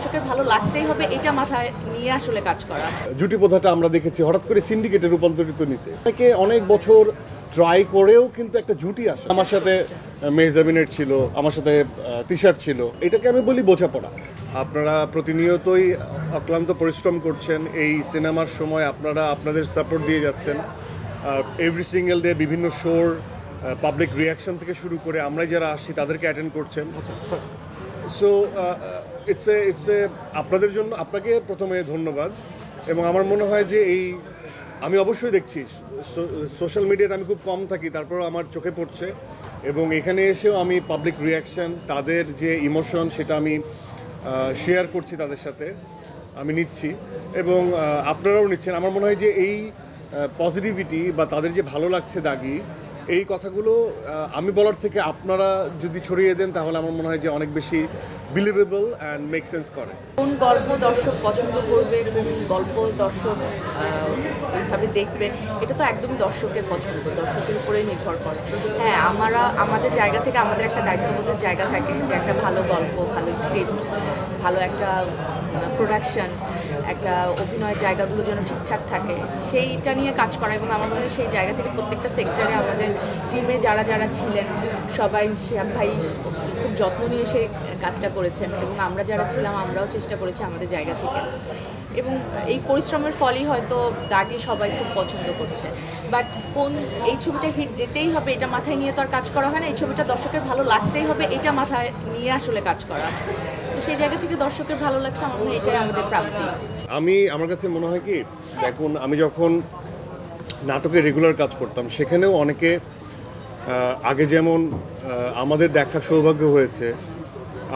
দর্শকের ভালো লাগতেই হবে এটা মাথায় নিয়ে আসলে কাজ করা। জুটি প্রথাটা আমরা দেখেছি হঠাৎ করে সিন্ডিকেটে রূপান্তরিত নিতে থেকে অনেক বছর ট্রাই করেও কিন্তু একটা জুটি আসে। আমার সাথে মেহজাবিনের ছিল, আমার সাথে তিশার ছিল, এটাকে আমি বলি বোঝাপড়া। আপনারা প্রতিনিয়তই অক্লান্ত পরিশ্রম করছেন, এই সিনেমার সময় আপনারা আপনাদের সাপোর্ট দিয়ে যাচ্ছেন। এভরি সিঙ্গেল ডে বিভিন্ন শোর পাবলিক রিয়াকশন থেকে শুরু করে আমরা যারা আসছি তাদেরকে অ্যাটেন্ড করছেন। সো ইটস এ আপনাদের জন্য আপনাকে প্রথমে ধন্যবাদ। এবং আমার মনে হয় যে আমি অবশ্যই দেখছি সোশ্যাল মিডিয়াতে, আমি খুব কম থাকি, তারপর আমার চোখে পড়ছে এবং এখানে এসেও আমি পাবলিক রিয়াকশান, তাদের যে ইমোশন সেটা আমি শেয়ার করছি, তাদের সাথে আমি নিচ্ছি এবং আপনারাও নিচ্ছেন। আমার মনে হয় যে এই পজিটিভিটি বা তাদের যে ভালো লাগছে দাগি, এই কথাগুলো আমি বলার থেকে আপনারা যদি ছড়িয়ে দেন তাহলে আমার মনে হয় যে অনেক বেশি বিলিভেবল অ্যান্ড মেক সেন্স করে। কোন গল্প দর্শক পছন্দ করবে, কোন গল্প দর্শক ওইভাবে দেখবে, এটা তো একদমই দর্শকের পছন্দ, দর্শকের উপরেই নির্ভর করে। হ্যাঁ, আমাদের জায়গা থেকে আমাদের একটা দায়িত্ববোধের জায়গা থাকে যে একটা ভালো গল্প, ভালো স্ক্রিপ্ট, ভালো একটা প্রোডাকশন, একটা অভিনয়ের জায়গাগুলো যেন ঠিকঠাক থাকে সেইটা নিয়ে কাজ করা। এবং আমার মনে হয় সেই জায়গা থেকে প্রত্যেকটা সেক্টরে আমাদের টিমে যারা যারা ছিলেন সবাই, শিহাব ভাই খুব যত্ন নিয়ে সেই কাজটা করেছেন এবং আমরা যারা ছিলাম আমরাও চেষ্টা করেছি আমাদের জায়গা থেকে। এবং এই পরিশ্রমের ফলেই হয়তো দাগি সবাই খুব পছন্দ করছে। বাট এই ছবিটা হিট যেতেই হবে এটা মাথায় নিয়ে তো আর কাজ করা হয় না, এই ছবিটা দর্শকের ভালো লাগতেই হবে এটা মাথায় নিয়ে আসলে কাজ করা। তো সেই জায়গা থেকে দর্শকের ভালো লাগছে, আমার মনে হয় এটাই আমাদের প্রাপ্তি। আমার কাছে মনে হয় কি, দেখুন আমি যখন নাটকে রেগুলার কাজ করতাম সেখানেও অনেকে আগে যেমন আমাদের দেখার সৌভাগ্য হয়েছে,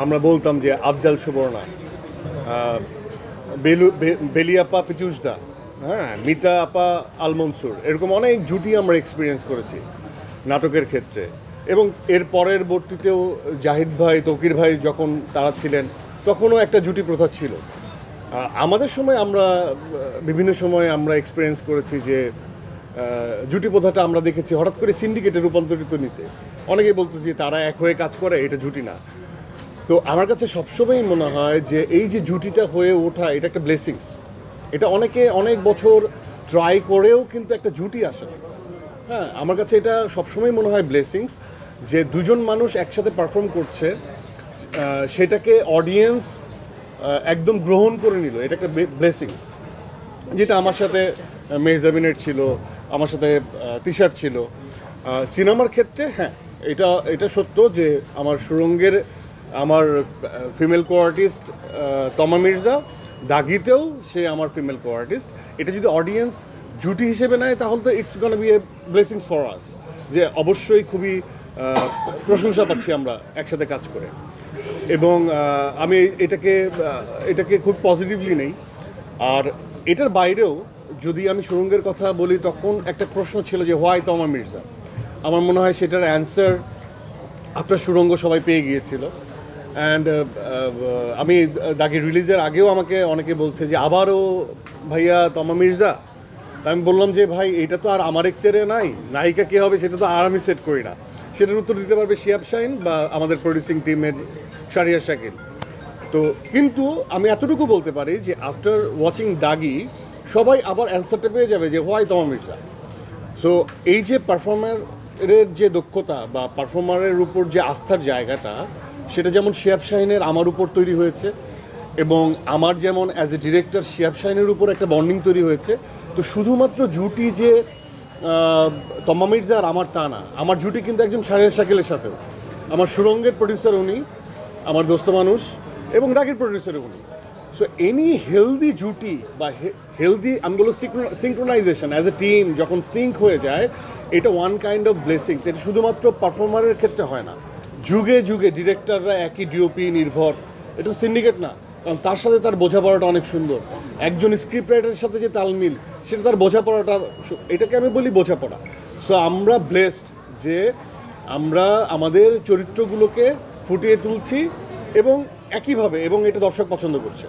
আমরা বলতাম যে আফজাল সুবর্ণা, বেলিয়াপা পিচুসদা, হ্যাঁ, মিতা আপা আলমনসুর, এরকম অনেক জুটি আমরা এক্সপিরিয়েন্স করেছি নাটকের ক্ষেত্রে। এবং এর পরের বর্তীতেও জাহিদ ভাই, তৌকির ভাই যখন তারা ছিলেন তখনও একটা জুটি প্রথা ছিল। আমাদের সময় আমরা বিভিন্ন সময় আমরা এক্সপিরিয়েন্স করেছি যে জুটি প্রথাটা আমরা দেখেছি হঠাৎ করে সিন্ডিকেটে রূপান্তরিত নিতে। অনেকেই বলতো যে তারা এক হয়ে কাজ করে, এটা জুটি না। তো আমার কাছে সবসময়ই মনে হয় যে এই যে জুটিটা হয়ে ওঠা, এটা একটা ব্লেসিংস। এটা অনেক বছর ট্রাই করেও কিন্তু একটা জুটি আসে না। হ্যাঁ, আমার কাছে এটা সবসময় মনে হয় ব্লেসিংস, যে দুজন মানুষ একসাথে পারফর্ম করছে, সেটাকে অডিয়েন্স একদম গ্রহণ করে নিল, এটা একটা ব্লেসিংস। যেটা আমার সাথে মেহজাবিনের ছিল, আমার সাথে তিশার ছিল। সিনেমার ক্ষেত্রে হ্যাঁ, এটা সত্য যে আমার সুরঙ্গের আমার ফিমেল কো আর্টিস্ট তমা মির্জা, দাগিতেও সে আমার ফিমেল কো আর্টিস্ট। এটা যদি অডিয়েন্স জুটি হিসেবে নেয় তাহলে তো it's gonna B A blessings for us, যে অবশ্যই খুবই প্রশংসা পাচ্ছি আমরা একসাথে কাজ করে। এবং আমি এটাকে খুব পজিটিভলি নেই। আর এটার বাইরেও যদি আমি সুরঙ্গের কথা বলি, তখন একটা প্রশ্ন ছিল যে হোয়াই তমা মির্জা। আমার মনে হয় সেটার অ্যান্সার আপনার সুরঙ্গ সবাই পেয়ে গিয়েছিল। অ্যান্ড আমি দাগি রিলিজের আগেও আমাকে অনেকে বলছে যে আবারও ভাইয়া তমা মির্জা। তা আমি বললাম যে ভাই, এটা তো আর আমার একতেরে নাই, নায়িকা কে হবে সেটা তো আর আমি সেট করি না, সেটার উত্তর দিতে পারবে শিহাব শাহিন বা আমাদের প্রডিউসিং টিমের শারিয়ার শাকিল। তো কিন্তু আমি এতটুকু বলতে পারি যে আফটার ওয়াচিং দাগি সবাই আবার অ্যান্সারটা পেয়ে যাবে যে হোয়াই তমা মির্জা। সো এই যে পারফর্মারের যে দক্ষতা বা পারফর্মারের উপর যে আস্থার জায়গাটা, সেটা যেমন শিহাব শাহিনের আমার উপর তৈরি হয়েছে, এবং আমার যেমন অ্যাজ এ ডিরেক্টর শিহাব শাহিনের উপর একটা বন্ডিং তৈরি হয়েছে। তো শুধুমাত্র জুটি যে তমা মির্জা আর আমার, তা না। আমার জুটি কিন্তু একজন শারিয়ার শাকিলের সাথেও। আমার সুরঙ্গের প্রডিউসার উনি, আমার দোস্ত মানুষ, এবং দাগির প্রডিউসার উনি। সো এনি হেলদি জুটি বা হেলদি আমি বলবো সিঙ্ক্রোনাইজেশন অ্যাজ এ টিম যখন সিঙ্ক হয়ে যায়, এটা ওয়ান কাইন্ড অফ ব্লেসিংস। এটা শুধুমাত্র পারফর্মারের ক্ষেত্রে হয় না, যুগে যুগে ডিরেক্টররা একই ডিওপি নির্ভর, এটা সিন্ডিকেট না। কারণ তার সাথে তার বোঝাপড়াটা অনেক সুন্দর। একজন স্ক্রিপ্ট রাইটারের সাথে যে তালমিল, সেটা তার বোঝাপড়াটা, এটাকে আমি বলি বোঝাপড়া। সো আমরা ব্লেসড যে আমরা আমাদের চরিত্রগুলোকে ফুটিয়ে তুলছি এবং একইভাবে, এবং এটা দর্শক পছন্দ করছে।